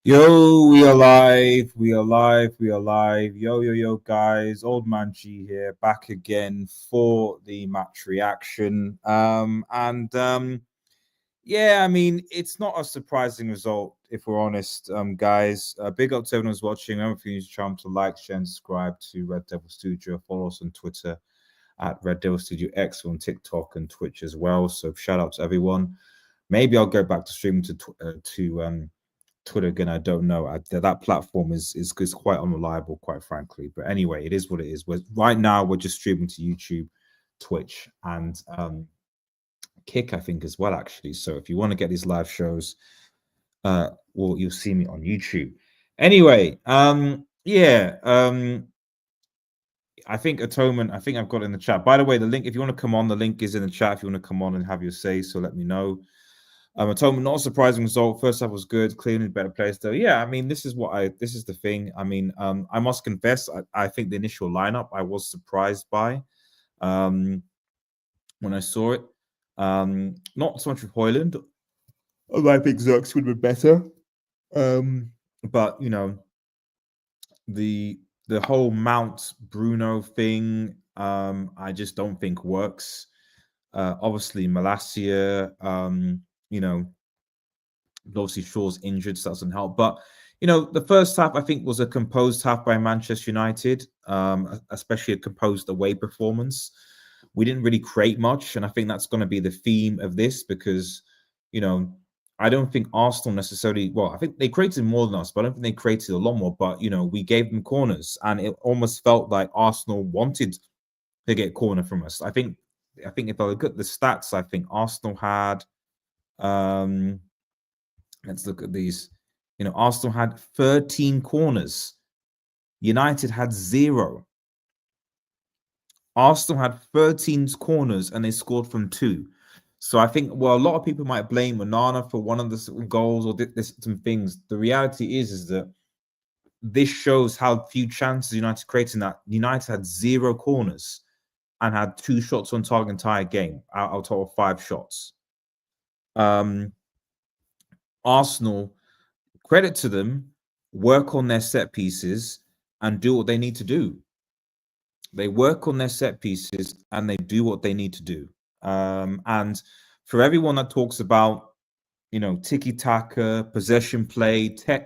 Yo, we are live. We are live. We are live. Yo, guys. Old man G here, back again for the match reaction. Yeah, I mean, it's not a surprising result if we're honest, guys. Big up to everyone who's watching. Remember, if you use charm to like, share, and subscribe to Red Devil Studio. Follow us on Twitter at Red Devil Studio X, on TikTok and Twitch as well. So shout out to everyone. Maybe I'll go back to streaming to Twitter again. I don't know. That platform is quite unreliable, quite frankly. But anyway, it is what it is. Right now we're just streaming to YouTube, Twitch, and Kick, I think, as well, actually. So if you want to get these live shows, well, you'll see me on YouTube. Anyway, I think Atonement, I think I've got it in the chat. By the way, the link, if you want to come on, the link is in the chat if you want to come on and have your say, so let me know. Atonement, not a surprising result. First half was good, clearly better players though. Yeah, I mean, this is the thing. I mean, I must confess, I think the initial lineup I was surprised by when I saw it. Not so much with Højlund. I think Zirkzee would have been better. But you know, the whole Mount Bruno thing, I just don't think works. Obviously Malacia, you know, obviously Shaw's injured, so that doesn't help. But you know, the first half I think was a composed half by Manchester United, especially a composed away performance. We didn't really create much, and I think that's going to be the theme of this because, you know, I don't think Arsenal necessarily. Well, I think they created more than us, but I don't think they created a lot more. But you know, we gave them corners, and it almost felt like Arsenal wanted to get corner from us. I think if I look at the stats, I think Arsenal had. Let's look at these. You know, Arsenal had 13 corners. United had 0. Arsenal had 13 corners and they scored from 2. So I think, well, a lot of people might blame Onana for one of the goals or some things. The reality is that this shows how few chances United created in that. United had 0 corners and had 2 shots on target entire game out of total 5 shots. Arsenal, credit to them, work on their set pieces and do what they need to do. They work on their set pieces and they do what they need to do. And for everyone that talks about, you know, tiki-taka, possession play, you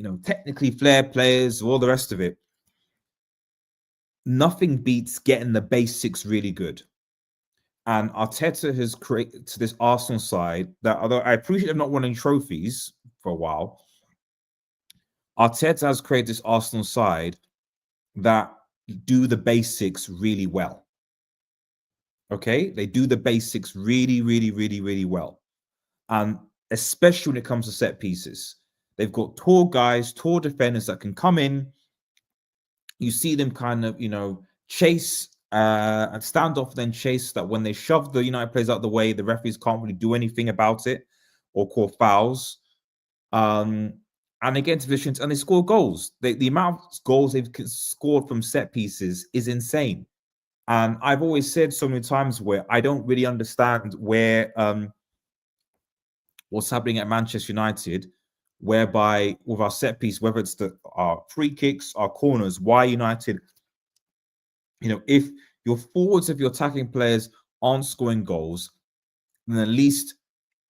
know, technically flair players, all the rest of it, nothing beats getting the basics really good. And Arteta has created to this Arsenal side that, although I appreciate them not winning trophies for a while, Arteta has created this Arsenal side that do the basics really well. Okay? They do the basics really, really, really, really well. And especially when it comes to set pieces. They've got tall guys, tall defenders that can come in. You see them kind of, you know, chase and stand off, then chase, that when they shove the United players out the way, the referees can't really do anything about it or call fouls. And they get into positions and they score goals. The amount of goals they've scored from set pieces is insane. And I've always said so many times where I don't really understand where what's happening at Manchester United, whereby with our set piece, whether it's our free kicks, our corners, why United, you know, if your forwards of your attacking players aren't scoring goals, then at least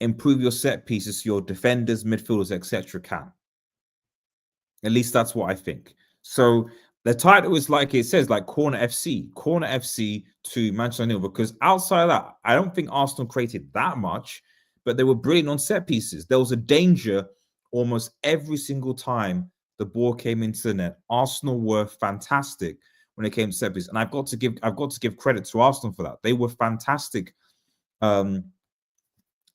improve your set pieces so your defenders, midfielders, etc. can. At least that's what I think. So the title is, like it says, like Corner FC to Manchester United, because outside of that, I don't think Arsenal created that much, but they were brilliant on set pieces. There was a danger almost every single time the ball came into the net. Arsenal were fantastic when it came to set pieces, and I've got to give credit to Arsenal for that. They were fantastic. They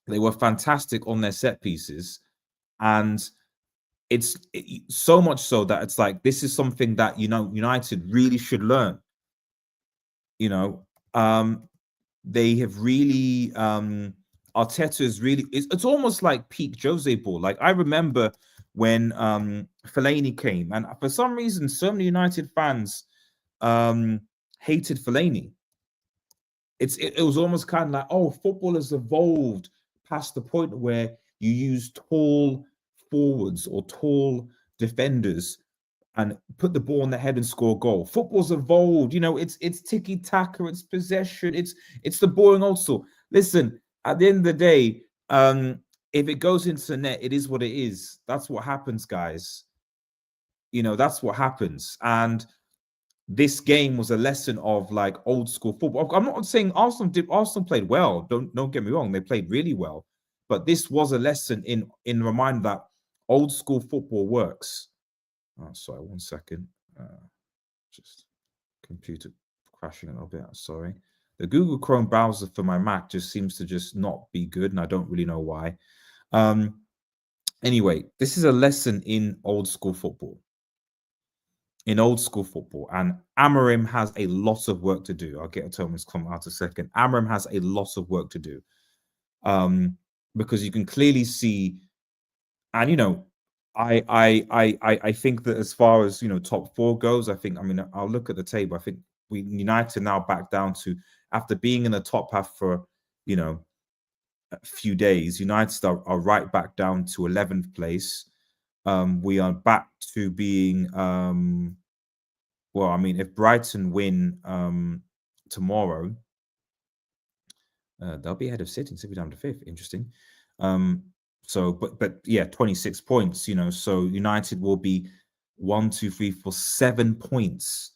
were fantastic on their set pieces, and it's so much so that it's like, this is something that, you know, United really should learn. You know, they have really Arteta is really, it's almost like peak Jose ball. Like I remember when Fellaini came, and for some reason so many United fans hated Fellaini. It was almost kind of like, oh, football has evolved past the point where you use tall forwards or tall defenders and put the ball on the head and score a goal. Football's evolved, it's tiki taka, it's possession, it's the boring old school. Listen, at the end of the day, if it goes into the net, it is what it is. That's what happens, guys. That's what happens. And this game was a lesson of like old school football. I'm not saying Arsenal played well. Don't get me wrong, they played really well. But this was a lesson in reminder that old school football works. Oh, sorry, 1 second. Just computer crashing a little bit. Sorry. The Google Chrome browser for my Mac just seems to just not be good, and I don't really know why. Anyway, this is a lesson in old school football. And Amorim has a lot of work to do. I'll get a Thomas comment out a second. Amorim has a lot of work to do. Because you can clearly see, and I think that as far as top four goes, I'll look at the table. I think United now back down to, after being in the top half for a few days, United are right back down to 11th place. We are back to being if Brighton win tomorrow, they'll be ahead of City and City down to 5th. Interesting. But yeah, 26 points, so United will be 1, 2, 3, 4, 7 points.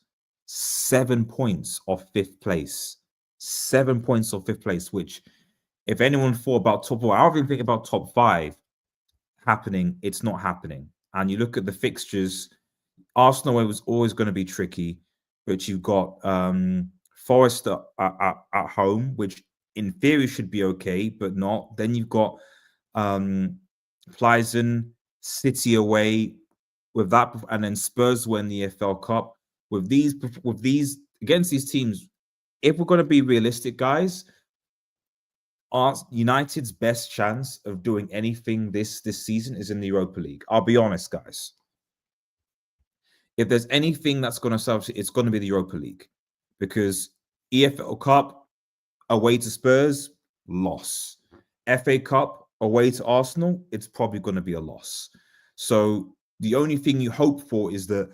7 points off 5th place. 7 points off 5th place, which, if anyone thought about top 4, I don't even think about top 5 happening. It's not happening. And you look at the fixtures, Arsenal was always going to be tricky, but you've got Forest at home, which in theory should be okay, but not. Then you've got Pleasant, City away with that, and then Spurs win the EFL Cup. With these against these teams, if we're going to be realistic, guys, United's best chance of doing anything this season is in the Europa League. I'll be honest, guys. If there's anything that's going to sell, it's going to be the Europa League, because EFL Cup away to Spurs, loss. FA Cup away to Arsenal, it's probably going to be a loss. So the only thing you hope for is that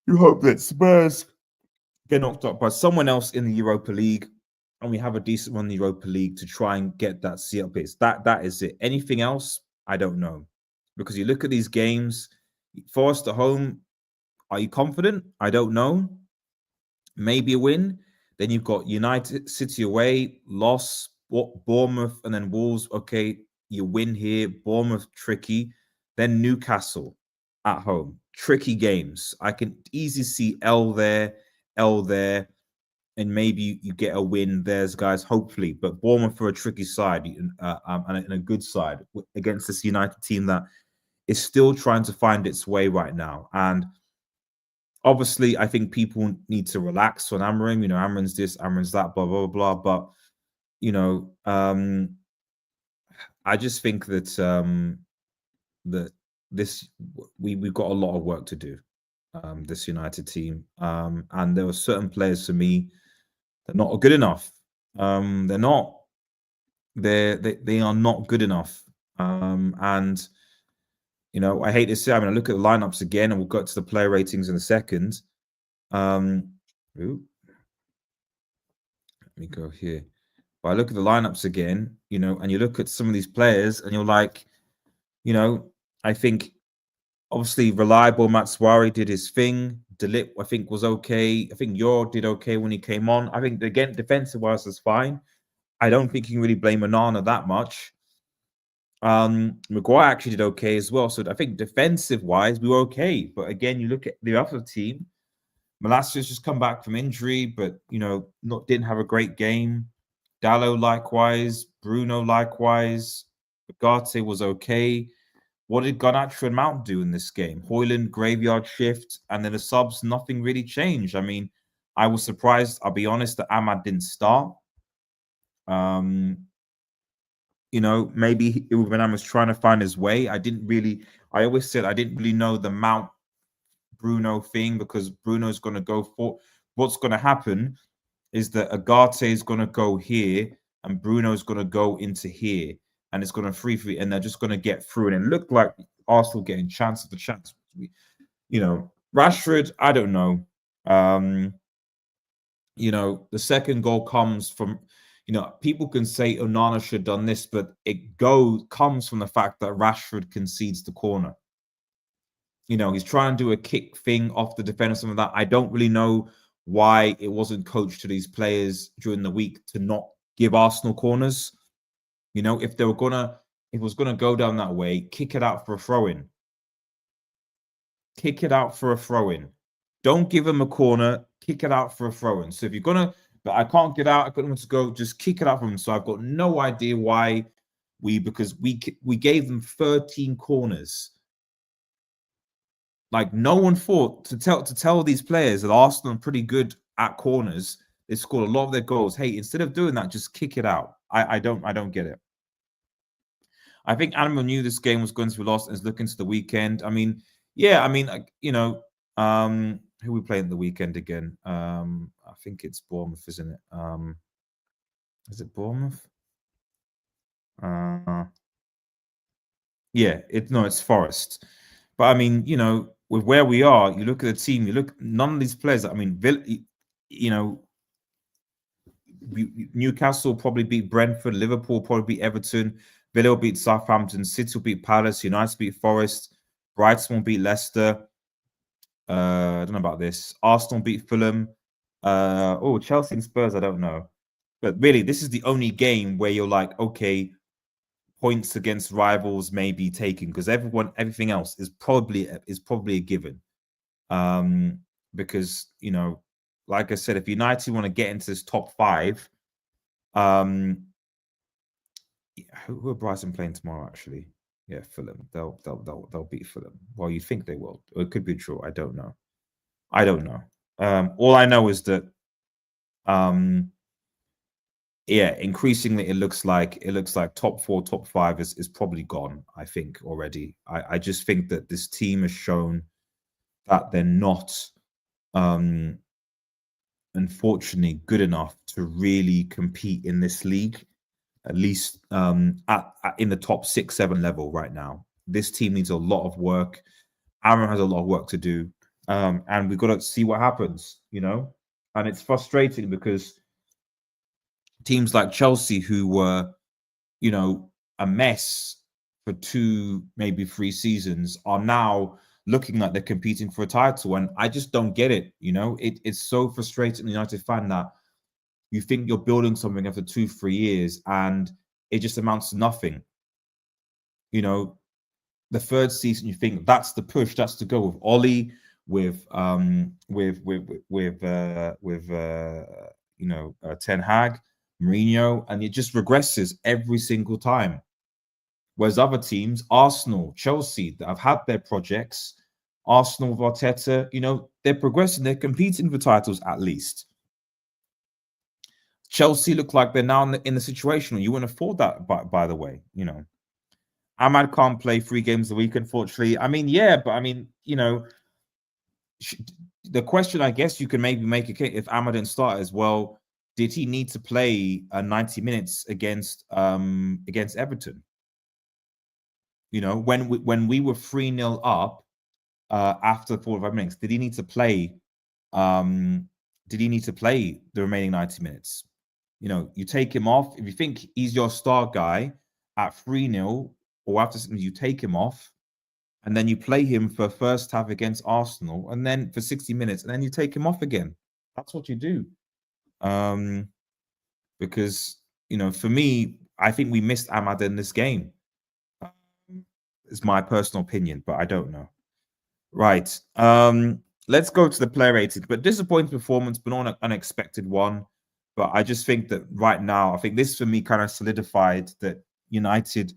you hope that Spurs get knocked out by someone else in the Europa League, and we have a decent run in the Europa League to try and get that seat up. That is it. Anything else, I don't know. Because you look at these games, Forest at home, are you confident? I don't know. Maybe a win. Then you've got United, City away, loss, Bournemouth, and then Wolves. Okay, you win here. Bournemouth, tricky. Then Newcastle at home. Tricky games. I can easily see L there, and maybe you get a win there, guys, hopefully. But Bournemouth for a tricky side and a good side against this United team that is still trying to find its way right now. And obviously, I think people need to relax on Amorim. Amorim's this, Amorim's that, blah, blah, blah. But, I just think that we've got a lot of work to do, this United team. And there were certain players for me that are not good enough. They're not. They are not good enough. And I hate to say, I look at the lineups again, and we'll get to the player ratings in a second. Let me go here. But I look at the lineups again, and you look at some of these players, and you're like, I think obviously reliable Matsuari did his thing. Delip, I think, was okay. I think Yor did okay when he came on. I think, again, defensive-wise is fine. I don't think you can really blame Onana that much. Maguire actually did okay as well. So I think defensive-wise, we were okay. But again, you look at the other team. Malacia's just come back from injury, but, didn't have a great game. Dallo likewise. Bruno likewise. Ugarte was okay. What did Garnacho and Mount do in this game? Højlund, graveyard shift, and then the subs, nothing really changed. I was surprised, I'll be honest, that Ahmad didn't start. Maybe Ruben was trying to find his way. I always said I didn't really know the Mount Bruno thing, because Bruno's going to go for, what's going to happen is that Ugarte is going to go here, and Bruno's going to go into here, and it's going to free, and they're just going to get through. And it looked like Arsenal getting chance after chance. Rashford, I don't know. The second goal comes from, people can say Onana should have done this, but it comes from the fact that Rashford concedes the corner. He's trying to do a kick thing off the defender, some of that. I don't really know why it wasn't coached to these players during the week to not give Arsenal corners. If it was gonna go down that way, kick it out for a throw-in. Kick it out for a throw-in. Don't give him a corner. Kick it out for a throw-in. So if you're gonna, but I can't get out. I couldn't want to go. Just kick it out for him. So I've got no idea why because we gave them 13 corners. Like, no one thought to tell these players that Arsenal are pretty good at corners. They scored a lot of their goals. Hey, instead of doing that, just kick it out. I don't get it. I think Animal knew this game was going to be lost and is looking to the weekend. Who we playing the weekend again? I think it's Bournemouth, isn't it? Is it Bournemouth? It's Forest. But with where we are, you look at the team. None of these players. Newcastle probably beat Brentford. Liverpool probably beat Everton. Villa will beat Southampton. City will beat Palace. United beat Forest. Brighton will beat Leicester. I don't know about this. Arsenal beat Fulham. Chelsea and Spurs, I don't know. But really, this is the only game where you're like, okay, points against rivals may be taken, because everything else is probably a given. Because like I said, if United want to get into this top 5, who are Brighton playing tomorrow? Actually, yeah, Fulham. They'll beat Fulham. Well, you think they will? Or it could be true. I don't know. All I know is that, increasingly it looks like top 4, top 5 is probably gone. I think already. I just think that this team has shown that they're not, unfortunately, good enough to really compete in this league, at least in the top 6, 7 level right now. This team needs a lot of work. Aaron has a lot of work to do, and we've got to see what happens. And it's frustrating because teams like Chelsea, who were, a mess for 2, maybe 3 seasons, are now looking like they're competing for a title. And I just don't get it. It's so frustrating, United fan, that you think you're building something after 2, 3 years and it just amounts to nothing. The 3rd season, you think that's the push, that's to go with Ollie, with Ten Hag, Mourinho, and it just regresses every single time. Whereas other teams, Arsenal, Chelsea, that have had their projects, Arsenal with Arteta, they're progressing, they're competing for titles at least. Chelsea look like they're now in the situation where you wouldn't afford that, by the way. Ahmad can't play 3 games a week, unfortunately. The question I guess you can maybe make a case if Ahmad didn't start as well, did he need to play 90 minutes against Everton? When we were 3-0 up after 45 minutes, did he need to play? Did he need to play the remaining 90 minutes? You take him off if you think he's your star guy at 3-0, or after something, you take him off, and then you play him for first half against Arsenal, and then for 60 minutes, and then you take him off again. That's what you do. Because for me, I think we missed Ahmad in this game. It's my personal opinion, but I don't know. Right. Let's go to the player rating. But disappointing performance, but not an unexpected one. But I just think that right now, I think this for me kind of solidified that United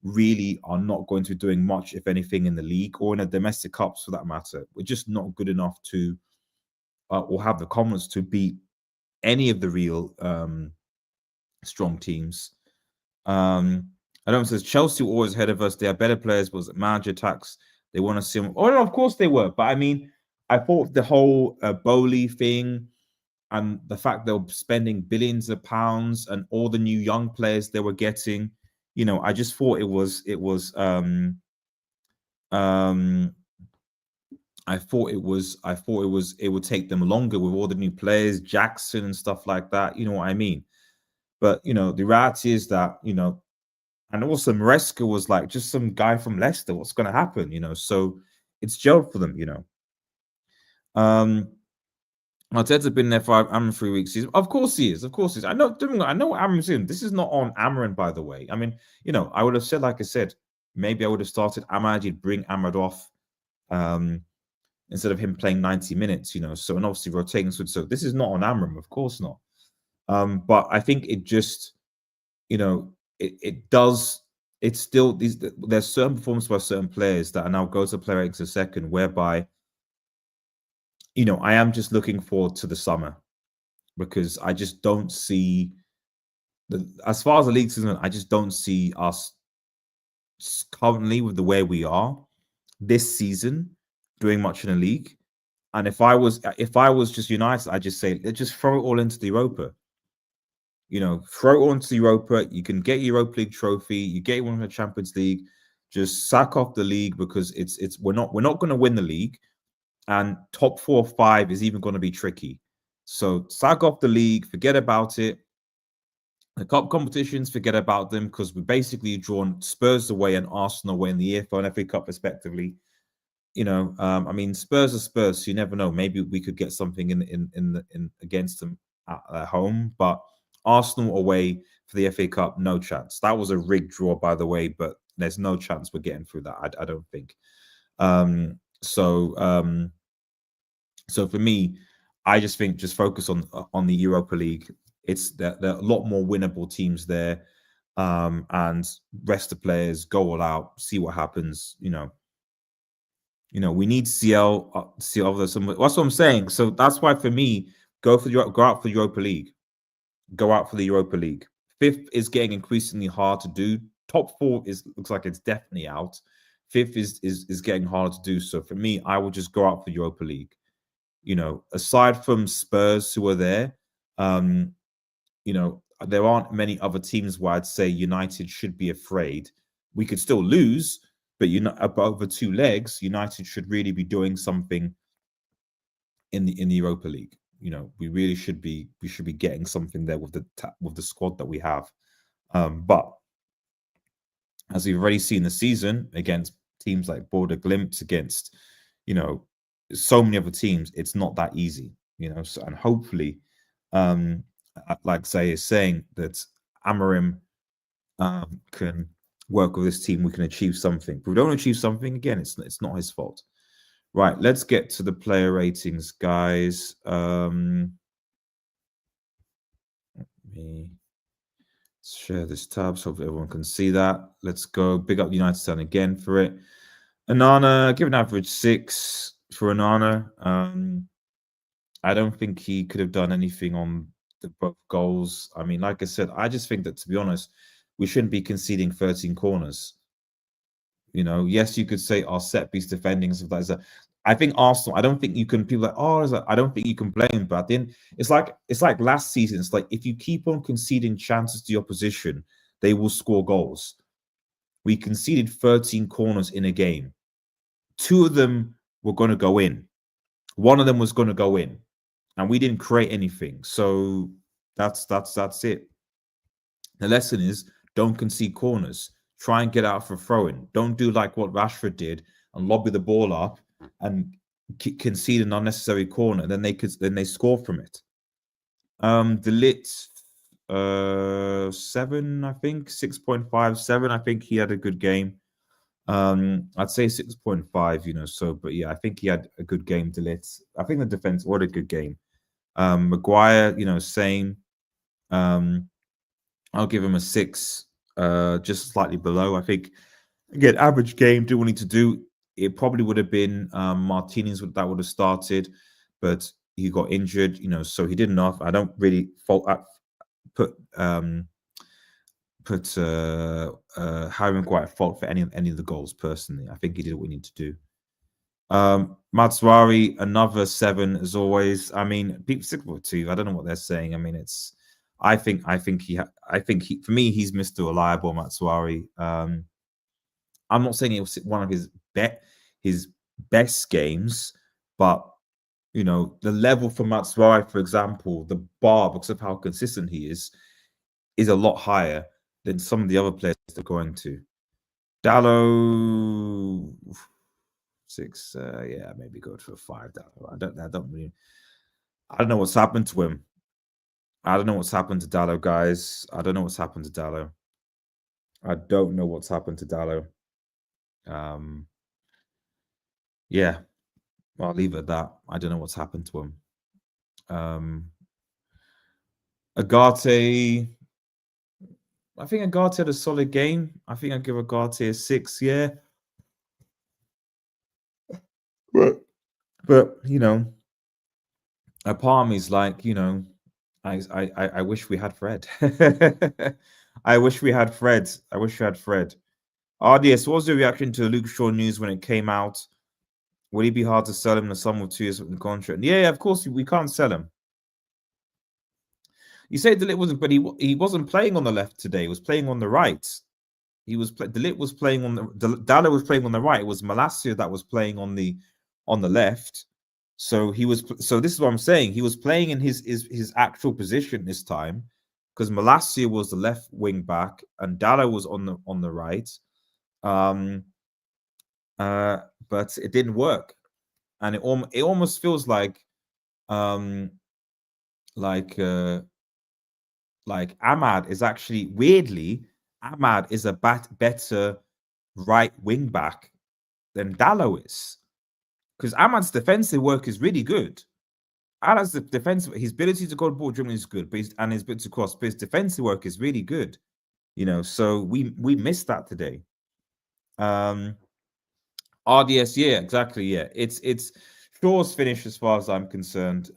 really are not going to be doing much, if anything, in the league or in the domestic cups for that matter. We're just not good enough to or have the confidence to beat any of the real strong teams. Adam says Chelsea were always ahead of us. They are better players, but manager attacks. They want to see them. Oh, no, of course they were. But I thought the whole Bowley thing, and the fact they were spending billions of pounds and all the new young players they were getting, I just thought it would take them longer with all the new players, Jackson and stuff like that. You know what I mean? But the reality is that and also Maresca was like just some guy from Leicester. What's going to happen? So it's gelled for them. Arteta's been there for Amram 3 weeks. Of course he is. Of course he is. I know what Amram's doing. This is not on Amarin, by the way. I mean, I would have said, like I said, maybe I would have started Ahmad. You'd bring Ahmad off instead of him playing 90 minutes. So, and obviously rotating. So this is not on Amram, of course not. But I think it just, it does. It's still there's certain performances by certain players that are now go to player X a second, whereby I am just looking forward to the summer because I just don't see as far as the league's concerned, I just don't see us currently with the way we are this season doing much in the league. And if I was just United, I'd just say let's just throw it all into the Europa. Throw it all into the Europa. You can get Europa League trophy. You get one from the Champions League. Just sack off the league because we're not going to win the league. And top 4 or 5 is even going to be tricky. So sack off the league, forget about it. The cup competitions, forget about them because we basically drawn Spurs away and Arsenal away in the EFL and FA Cup respectively. I mean, Spurs are Spurs, so you never know. Maybe we could get something in against them at home, but Arsenal away for the FA Cup, no chance. That was a rigged draw, by the way, but there's no chance we're getting through that. I don't think. So for me, I just think just focus on the Europa League. There are a lot more winnable teams there, and rest the players, go all out, see what happens. We need CL. CL. That's what I'm saying. So that's why for me, go out for the Europa League. Go out for the Europa League. 5th is getting increasingly hard to do. Top 4 looks like it's definitely out. 5th is getting harder to do. So for me, I will just go out for Europa League. Aside from Spurs who are there, there aren't many other teams where I'd say United should be afraid. We could still lose, but over 2 legs, United should really be doing something in the Europa League. We should be getting something there with the squad that we have. But as we've already seen this season against teams like Border Glimt, against so many other teams, it's not that easy. So, and hopefully, like Say is saying, that Amorim can work with this team. We can achieve something. If we don't achieve something, again, it's not his fault. Right, let's get to the player ratings, guys. Let me share this tab so everyone can see that. Let's go. Big up United Stand again for it. Onana, give an average 6 for Onana. I don't think he could have done anything on the both goals. I mean, like I said, I just think that, to be honest, we shouldn't be conceding 13 corners. Yes, you could say our set piece defending and stuff like that. I think Arsenal, I don't think you can, people I don't think you can blame, but then it's like last season. It's like if you keep on conceding chances to the opposition, they will score goals. We conceded 13 corners in a game. 2 of them were going to go in. 1 of them was going to go in, and we didn't create anything. So that's it. The lesson is don't concede corners. Try and get out for throwing. Don't do like what Rashford did and lobby the ball up and concede an unnecessary corner. Then they score from it. De Ligt, 7, I think 6.57. I think he had a good game. I'd say 6.5. So, but yeah, I think he had a good game. De Ligt. I think the defense what a good game. Maguire, same. I'll give him a 6, just slightly below. I think, again, average game, do what we need to do. It probably would have been Martinez that would have started, but he got injured, so he did enough. I don't really put Harry Maguire at fault for any of the goals, personally. I think he did what we need to do. Matswari, another 7 as always. I mean, people 6.2. I don't know what they're saying. I mean, it's. I think he. For me, he's Mr. Reliable, Matswari. I'm not saying it was one of his best games, but the level for Matswari, for example, the bar because of how consistent he is a lot higher than some of the other players they're going to. Dallo 6, yeah, maybe go for 5. Dallo. I don't know what's happened to him. I don't know what's happened to Dallo, guys. I don't know what's happened to Dallo. I don't know what's happened to Dallo. Yeah, I'll leave it at that. I don't know what's happened to him. Agate, I think Agate had a solid game. I think I'd give Agate a 6, yeah. But a part of me is like, I wish we had Fred. I wish we had Fred. RDS, what was your reaction to Luke Shaw news when it came out? Would it be hard to sell him in the sum of 2 years of the contract? Yeah, of course we can't sell him. You say De Ligt wasn't, but he wasn't playing on the left today. He was playing on the right. De Ligt was playing on the Dallo was playing on the right. It was Malacia that was playing on the left. So this is what I'm saying. He was playing in his actual position this time because Malacia was the left wing back and Dallo was on the right. But it didn't work, and it almost feels like Ahmad is actually weirdly Ahmad is a better right wing back than Dallo is, because Ahmad's defensive work is really good. Ahmad's defensive, his ability to go ball dribbling is good, but his ability to cross, but his defensive work is really good. So we missed that today. RDS, yeah, exactly, yeah. It's Shaw's finished as far as I'm concerned.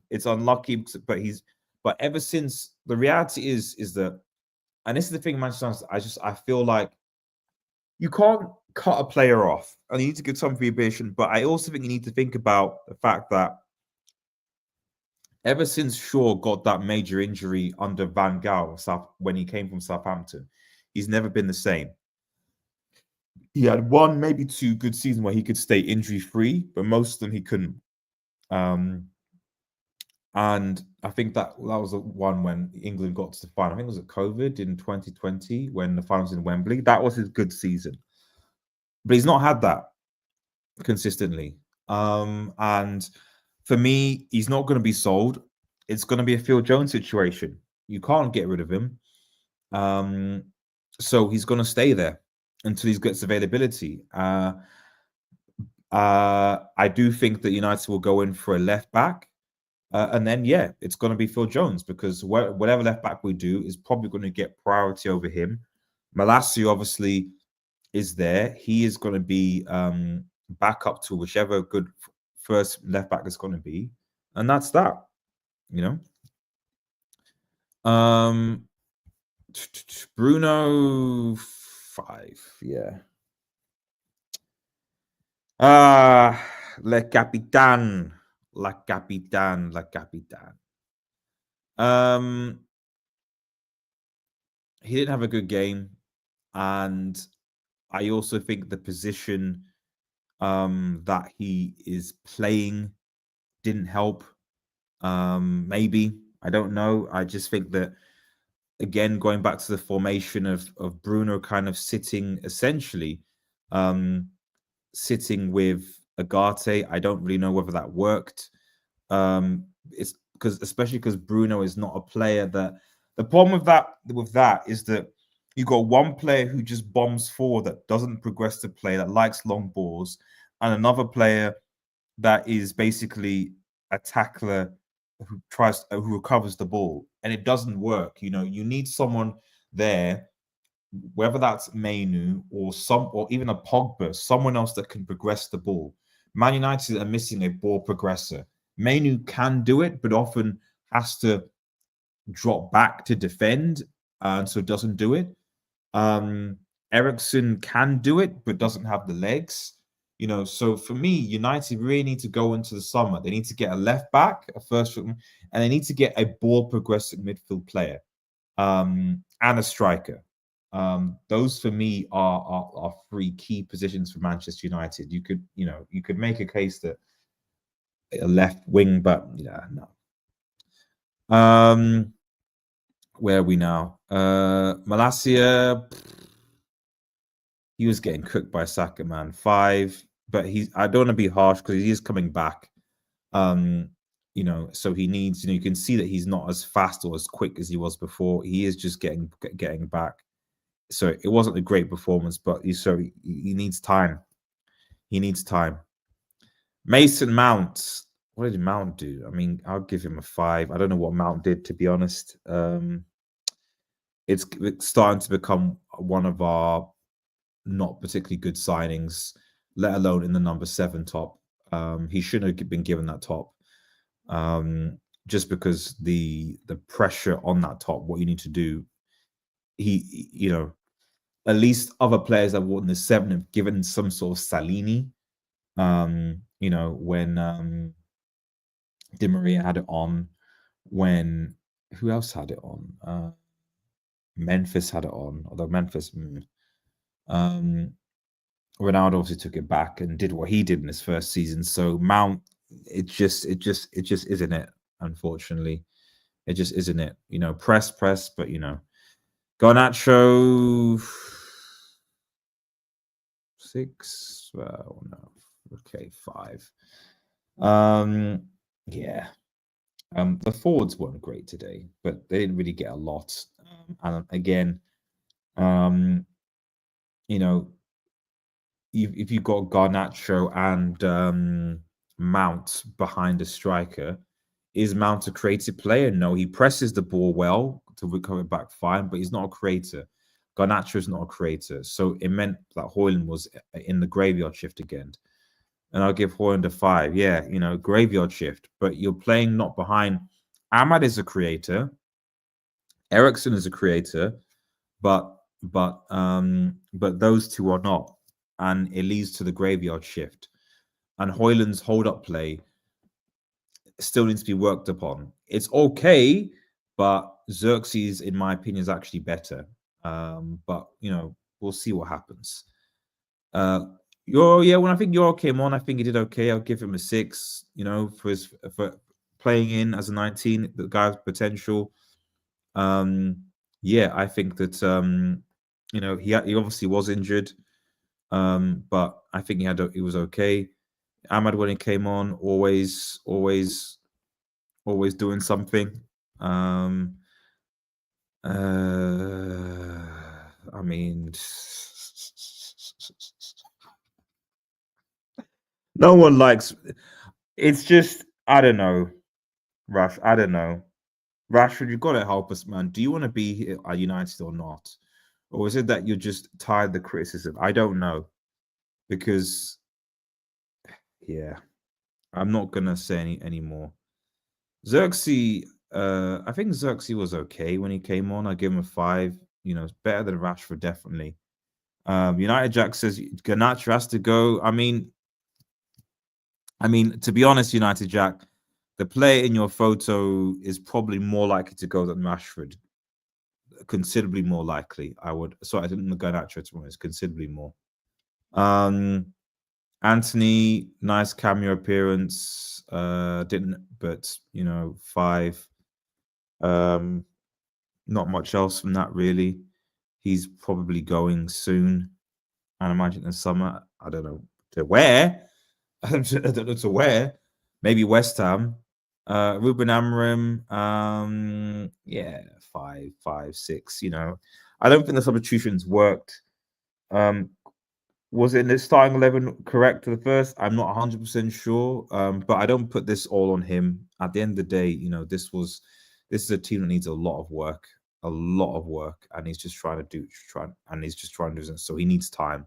It's unlucky, but ever since the reality is that, and this is the thing, Manchester United, I feel like you can't cut a player off, and you need to give some rehabilitation. But I also think you need to think about the fact that ever since Shaw got that major injury under Van Gaal when he came from Southampton, he's never been the same. He had 1, maybe 2 good seasons where he could stay injury free, but most of them he couldn't. And I think that was the one when England got to the final. I think it was at COVID in 2020 when the final was in Wembley. That was his good season, but he's not had that consistently. And for me, he's not going to be sold. It's going to be a Phil Jones situation. You can't get rid of him. So he's going to stay there until he gets availability. I do think that United will go in for a left back. And then, yeah, it's going to be Phil Jones, because whatever left back we do is probably going to get priority over him. Malacia obviously is there. He is going to be back up to whichever good first left back is going to be. And that's that, Bruno 5, yeah. Le Capitán. La Capitán. He didn't have a good game, and I also think the position that he is playing didn't help. Maybe, I don't know. I just think that, again, going back to the formation of Bruno kind of sitting essentially sitting with Agate, I don't really know whether that worked. It's especially because Bruno is not a player that. The problem with that is that you got one player who just bombs forward, that doesn't progress to play, that likes long balls, and another player that is basically a tackler who recovers the ball, and it doesn't work. You need someone there, whether that's Mainu or even a Pogba, someone else that can progress the ball. Man United are missing a ball progressor. Mainu can do it, but often has to drop back to defend, and so doesn't do it. Ericsson can do it, but doesn't have the legs. So for me, United really need to go into the summer. They need to get a left back, a first, and they need to get a ball progressive midfield player, and a striker. Those for me are three key positions for Manchester United. You could make a case that a left wing, but yeah, no. Where are we now? Malacia, he was getting cooked by Saka, man. 5, but I don't want to be harsh because he is coming back. So he needs, you can see that he's not as fast or as quick as he was before. He is just getting back. So it wasn't a great performance, but he needs time. He needs time. Mason Mount. What did Mount do? I mean, I'll give him a 5. I don't know what Mount did, to be honest. It's starting to become one of our not particularly good signings, let alone in the number 7 top. He shouldn't have been given that top. Just because the pressure on that top, what you need to do, at least other players that won the 7 have given some sort of Salini. When Di Maria had it on, who else had it on? Memphis had it on, although Memphis, Ronaldo obviously took it back and did what he did in his first season. So Mount, it just isn't it. Unfortunately, it just isn't it. Press, but Garnacho 6. Well, no, okay, 5. Yeah. The forwards weren't great today, but they didn't really get a lot. And again, if you've got Garnacho and Mount behind a striker, is Mount a creative player? No, he presses the ball well to recover back fine, but he's not a creator. Garnacho is not a creator. So it meant that Højlund was in the graveyard shift again. And I'll give Højlund a 5. Yeah, graveyard shift, but you're playing not behind. Ahmad is a creator. Eriksen is a creator, but those two are not, and it leads to the graveyard shift. And Højlund's hold-up play still needs to be worked upon. It's okay, but Xerxes, in my opinion, is actually better. But we'll see what happens. When I think Euro came on, I think he did okay. I'll give him a 6. For playing in as a 19, the guy's potential. I think that he obviously was injured, but I think he was okay. Ahmad, when he came on, always doing something. I mean, no one likes. It's just, I don't know, Rush. I don't know. Rashford, you've got to help us, man. Do you want to be here at United or not? Or is it that you're just tired of the criticism? I don't know. Because, yeah, I'm not going to say any more. Xerxes, I think Xerxes was okay when he came on. I give him a 5. It's better than Rashford, definitely. United Jack says Garnacho has to go. I mean, to be honest, United Jack, the player in your photo is probably more likely to go than Rashford. Considerably more likely, I would. Sorry, I didn't go Nacho tomorrow. It's considerably more. Anthony, nice cameo appearance. Didn't, but 5. Not much else from that really. He's probably going soon. I imagine in the summer. I don't know to where. I don't know to where. Maybe West Ham. Ruben Amorim. 5, 6. I don't think the substitutions worked. Was it in the starting 11 correct to the first? I'm not 100% sure. But I don't put this all on him. At the end of the day, this is a team that needs a lot of work, and he's just trying to do it. So he needs time.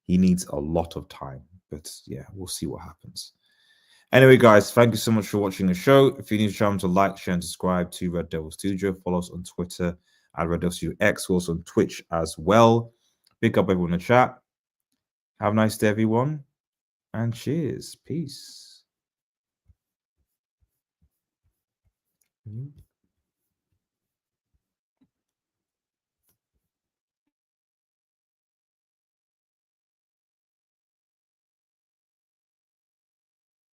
He needs a lot of time. But yeah, we'll see what happens. Anyway, guys, thank you so much for watching the show. If you're new to the channel, to like, share, and subscribe to Red Devil Studio. Follow us on Twitter at Red Devil Studio X. We're also on Twitch as well. Big up everyone in the chat. Have a nice day, everyone. and cheers. Peace.